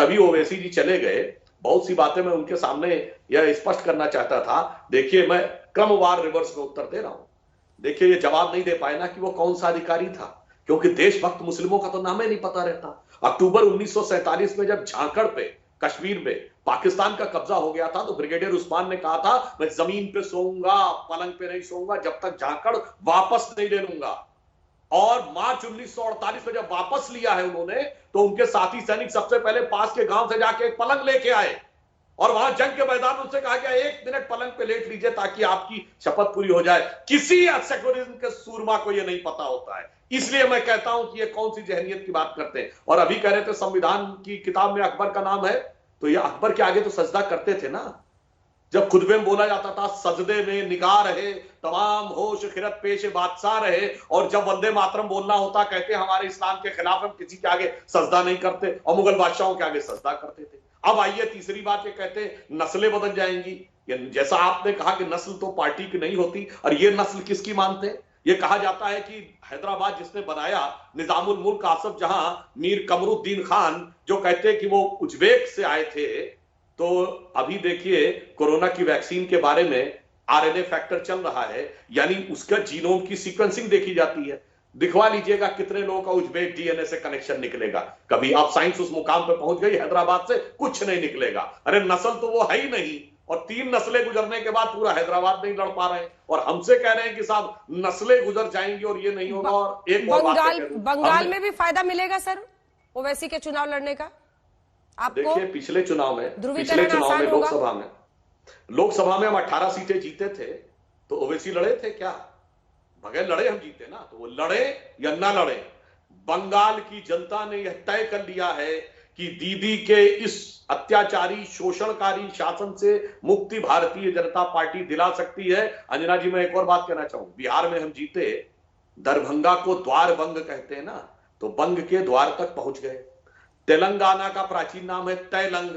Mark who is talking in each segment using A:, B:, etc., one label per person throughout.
A: अभी ओवैसी जी चले गए, बहुत सी बातें मैं उनके सामने यह स्पष्ट करना चाहता था। देखिए, मैं क्रमवार रिवर्स में उत्तर दे रहा हूं। देखिए, ये जवाब नहीं दे पाए ना कि वो कौन सा अधिकारी था, क्योंकि देशभक्त मुस्लिमों का तो नाम ही नहीं पता रहता। अक्टूबर 1947 में जब झांकड़ पे, कश्मीर में पाकिस्तान का कब्जा हो गया था, तो ब्रिगेडियर उस्मान ने कहा था, मैं जमीन पे सोऊंगा, पलंग पे नहीं सोऊंगा जब तक झांकड़ वापस नहीं ले लूंगा। और मार्च 1948 में जब वापस लिया है उन्होंने, तो उनके साथी सैनिक सबसे पहले पास के गांव से जाके एक पलंग लेके आए और वहां जंग के मैदान में उनसे कहा गया, 1 मिनट पलंग पे लेट लीजिए ताकि आपकी शपथ पूरी हो जाए। किसी सेक्युलरिज्म के सूरमा को यह नहीं पता होता है। इसलिए मैं कहता हूं कि ये कौन सी जहनीत की बात करते हैं। और अभी कह रहे थे संविधान की किताब में अकबर का नाम है, तो ये अकबर के आगे तो सजदा करते थे ना। जब खुतबे में बोला जाता था, सजदे में निगाह रहे तमाम होश खिरत पेश बादशाह रहे, और जब वंदे मातरम बोलना होता, कहते हमारे इस्लाम के खिलाफ हम किसी के आगे सजदा नहीं करते, और मुगल बादशाहों के आगे सजदा करते थे। अब आइए तीसरी बात, ये कहते हैं नस्लें बदल जाएंगी। जैसा आपने कहा कि नस्ल तो पार्टी की नहीं होती, और ये नस्ल किसकी मानते हैं? ये कहा जाता है कि हैदराबाद जिसने बनाया, निजामुल मुल्क आसफ जहां, मीर कमरुद्दीन खान, जो कहते हैं कि वो उज्बेक से आए थे। तो अभी देखिए, कोरोना की वैक्सीन के बारे में आरएनए फैक्टर चल रहा है, यानी उसका जीनोम की सीक्वेंसिंग देखी जाती है। दिखवा लीजिएगा कितने लोगों का उज्बेक डीएनए से कनेक्शन निकलेगा। कभी आप साइंस उस मुकाम पे पहुंच गई, हैदराबाद से कुछ नहीं निकलेगा। अरे नस्ल तो वो है ही नहीं, और 3 नस्लें गुजरने के बाद पूरा हैदराबाद नहीं लड़ पा रहे हैं, और हमसे कह रहे हैं कि साहब नस्लें गुजर जाएंगी और ये नहीं होगा। और एक और बात
B: बंगाल में भी फायदा मिलेगा सर ओवैसी के चुनाव लड़ने का आपको?
A: देखिए, पिछले चुनाव में लोकसभा में हम 18 सीटें जीते थे, तो ओवैसी लड़े थे क्या? बगैर लड़े हम जीते ना। तो वो लड़े या ना लड़े, बंगाल की जनता ने यह तय कर लिया है कि दीदी के इस अत्याचारी शोषणकारी शासन से मुक्ति भारतीय जनता पार्टी दिला सकती है। अंजना जी, मैं एक और बात कहना चाहूं, बिहार में हम जीते, दरभंगा को द्वार बंग कहते हैं ना, तो बंग के द्वार तक पहुंच गए। तेलंगाना का प्राचीन नाम है तैलंग,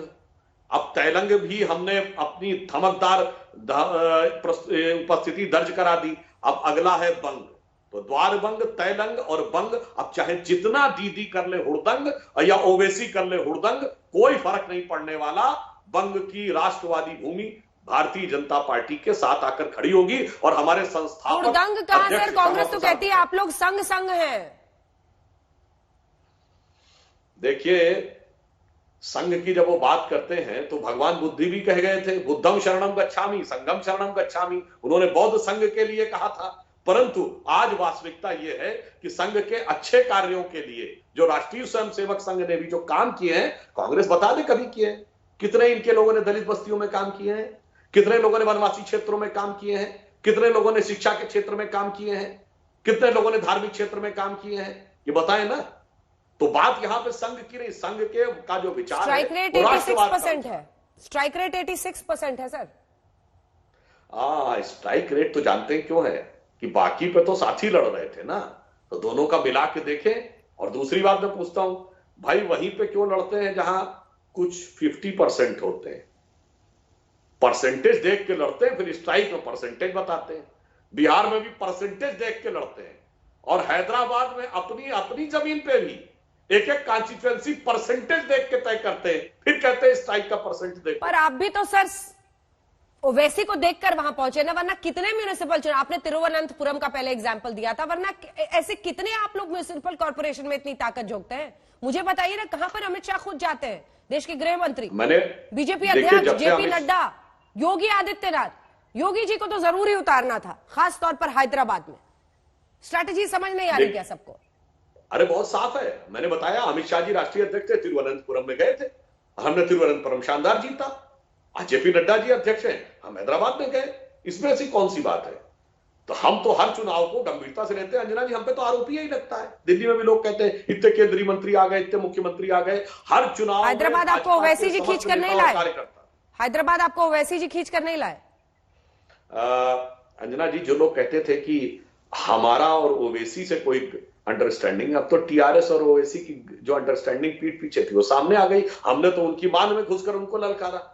A: अब तैलंग भी हमने अपनी धमकदार उपस्थिति दर्ज करा दी। अब अगला है बंग, तो द्वार बंग, तैलंग और बंग। अब चाहे जितना दीदी कर ले हुड़दंग या ओवैसी कर ले हुड़दंग, कोई फर्क नहीं पड़ने वाला। बंग की राष्ट्रवादी भूमि भारतीय जनता पार्टी के साथ आकर खड़ी होगी, और हमारे संस्थापक
B: हुड़दंग कहां सर? कांग्रेस तो कहती है आप लोग संग संग हैं।
A: देखिए, संघ की जब वो बात करते हैं, तो भगवान बुद्ध भी कह गए थे, बुद्धम शरणम गच्छामि संघम शरणम गच्छामि। उन्होंने बौद्ध संघ के लिए कहा था। परंतु आज वास्तविकता यह है कि संघ के अच्छे कार्यों के लिए जो राष्ट्रीय स्वयंसेवक संघ ने भी जो काम किए हैं, कांग्रेस बता दे कभी किए हैं? कितने इनके लोगों ने दलित बस्तियों में काम किए हैं? कितने लोगों ने वनवासी क्षेत्रों में काम किए हैं? कितने लोगों ने शिक्षा के क्षेत्र में काम किए हैं? कितने लोगों ने धार्मिक क्षेत्र में काम किए हैं? ये बताएं ना। तो बात यहां पे संघ की नहीं, संघ के का जो विचार
B: स्ट्राइक रेट 86% है। स्ट्राइक रेट 86% है सर।
A: स्ट्राइक रेट तो जानते हैं क्यों है कि बाकी पे तो साथी लड़ रहे थे ना, तो दोनों का मिला के देखें। और दूसरी बात मैं पूछता हूं, भाई वहीं पे क्यों लड़ते हैं जहां कुछ 50% होते हैं? परसेंटेज देख के लड़ते हैं, फिर स्ट्राइक में परसेंटेज बताते हैं। बिहार में भी परसेंटेज देख के लड़ते हैं, और हैदराबाद में अपनी अपनी जमीन पे भी एक एक कॉन्स्टिट्यूएंसी परसेंटेज देख के तय करते हैं, फिर कहते हैं स्ट्राइक का परसेंटेज देख।
B: पर आप भी तो सर ओवैसी को देखकर वहां पहुंचे ना, वरना कितने म्यूनिसिपल चुनाव, आपने तिरुवनंतपुरम का पहले एग्जांपल दिया था, वरना ऐसे कितने आप लोग म्यूनिसिपल कॉर्पोरेशन में इतनी ताकत झोंकते हैं? मुझे बताइए ना, कहां पर अमित शाह खुद जाते हैं, देश के गृह मंत्री, बीजेपी अध्यक्ष जेपी नड्डा, योगी आदित्यनाथ। योगी जी को तो जरूर ही उतारना था, खास तौर पर हैदराबाद में। स्ट्रैटेजी समझ नहीं आ रही क्या सबको?
A: अरे बहुत साफ है, मैंने बताया, अमित शाह जी राष्ट्रीय अध्यक्ष थे, तिरुवनंतपुरम में गए थे, हमने तिरुवनंतपुरम शानदार जीता। आज जेपी नड्डा जी अध्यक्ष हैं, हम हैदराबाद में गए, इसमें ऐसी कौन सी बात है? तो हम तो हर चुनाव को गंभीरता से लेते हैं। अंजना जी, हम पे तो आरोपी ही लगता है। दिल्ली में भी लोग कहते हैं इतने केंद्रीय मंत्री आ गए, इतने मुख्यमंत्री आ गए, हर चुनाव।
B: हैदराबाद आपको ओवैसी जी खींच कर नहीं लाए? हैदराबाद आपको ओवैसी जी खींच कर नहीं लाए?
A: अंजना जी, जो लोग कहते थे कि हमारा और ओवैसी से कोई अंडरस्टैंडिंग, अब तो टीआरएस और ओवैसी की जो अंडरस्टैंडिंग पीठ पीछे थी वो सामने आ गई। हमने तो उनकी मान में घुसकर उनको ललकारा।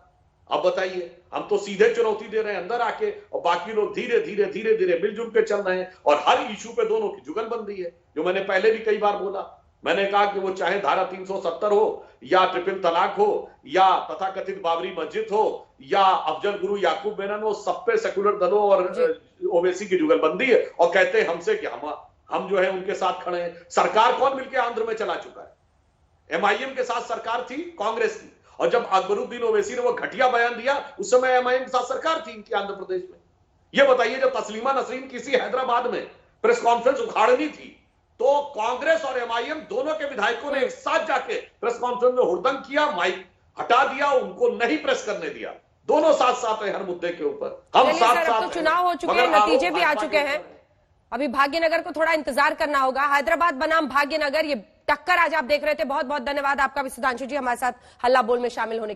A: अब बताइए, हम तो सीधे चुनौती दे रहे हैं अंदर आके, और बाकी लोग धीरे धीरे धीरे धीरे मिलजुल के चल रहे हैं, और हर इशू पे दोनों की जुगलबंदी है, जो मैंने पहले भी कई बार बोला। मैंने कहा कि वो चाहे धारा 370 हो या ट्रिपल तलाक हो या तथाकथित बाबरी मस्जिद हो या अफजल गुरु याकूब मेनन हो, सब पे सेकुलर दलों और ओवैसी की जुगलबंदी है और कहते हैं हमसे कि हम जो है उनके साथ खड़े हैं। सरकार कौन मिलकर आंध्र में चला चुका है? एमआईएम के साथ सरकार थी कांग्रेस की, और जब अकबरुद्दीन ओवैसी ने वो घटिया बयान दिया उस समय एमआईएम के साथ सरकार थी इनकी आंध्र प्रदेश में। ये बताइए, जब तस्लीमा नसरीन किसी हैदराबाद में प्रेस कॉन्फ्रेंस उखाड़नी थी तो कांग्रेस और एमआईएम दोनों के विधायकों ने एक साथ जाके प्रेस कॉन्फ्रेंस में हुड़दंग किया, माइक हटा दिया, उनको नहीं प्रेस करने दिया। दोनों साथ साथ है हर मुद्दे के ऊपर, हम साथ साथ।
B: तो चुनाव हो चुके हैं, नतीजे भी आ चुके हैं, अभी भाग्यनगर को थोड़ा इंतजार करना होगा। हैदराबाद बनाम भाग्यनगर, ये टक्कर आज आप देख रहे थे। बहुत बहुत धन्यवाद आपका भी सुधांशु जी, हमारे साथ हल्ला बोल में शामिल होने के लिए।